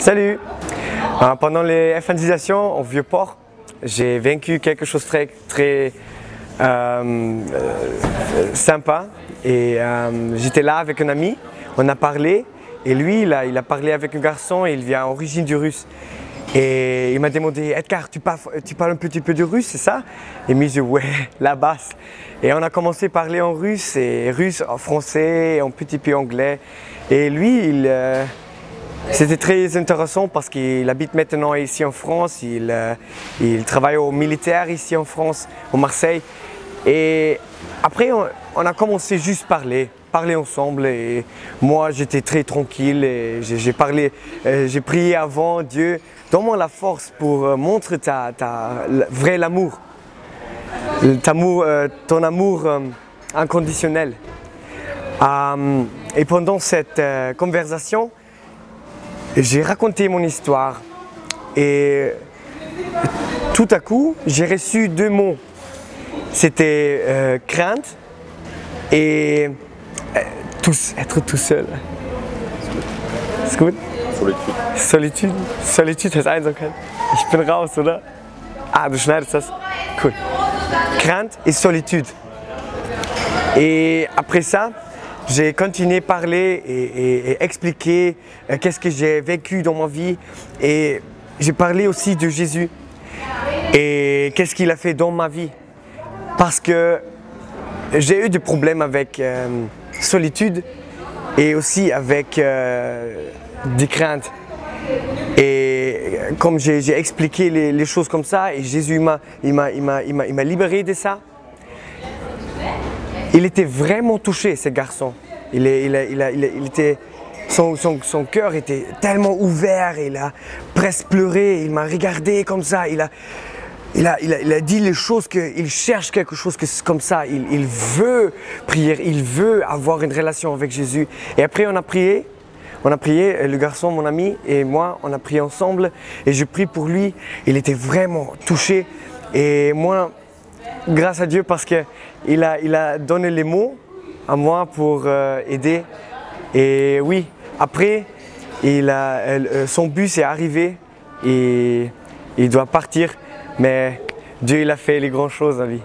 Salut! Pendant les évangélisations au Vieux-Port, j'ai vécu quelque chose de très sympa. Et j'étais là avec un ami, on a parlé, et lui il a parlé avec un garçon, il vient d'origine du russe. Et il m'a demandé, Edgar, tu parles un petit peu de russe, c'est ça? Et il m'a dit, ouais, la basse. Et on a commencé à parler en russe, en français, un petit peu anglais. Et lui, c'était très intéressant parce qu'il habite maintenant ici en France, il travaille au militaire ici en France, au Marseille. Et après, on a commencé juste à parler ensemble, et moi j'étais très tranquille et j'ai prié avant, Dieu, donne-moi la force pour montrer vrai l'amour, ton amour inconditionnel. Et pendant cette conversation, j'ai raconté mon histoire et tout à coup, j'ai reçu deux mots. C'était crainte et être tout seul. Ist gut? Solitude. Solitude heißt Einsamkeit. Ich bin raus, oder? Ah, du schneidest das? Cool. Crainte et solitude. Et après ça, j'ai continué à parler et expliquer qu'est-ce que j'ai vécu dans ma vie. Et j'ai parlé aussi de Jésus et qu'est-ce qu'il a fait dans ma vie. Parce que j'ai eu des problèmes avec solitude et aussi avec des craintes. Et comme j'ai expliqué les choses comme ça, et Jésus m'a libéré de ça, il était vraiment touché, ce garçon. Son cœur était tellement ouvert, il a presque pleuré, il m'a regardé comme ça, il a dit les choses qu'il cherche quelque chose comme ça, il veut prier, il veut avoir une relation avec Jésus. Et après on a prié, le garçon, mon ami et moi, on a prié ensemble et je prie pour lui, il était vraiment touché. Et moi, grâce à Dieu, parce qu'il a donné les mots à moi pour aider. Et oui, après, son bus est arrivé et il doit partir. Mais Dieu, il a fait les grandes choses dans la vie.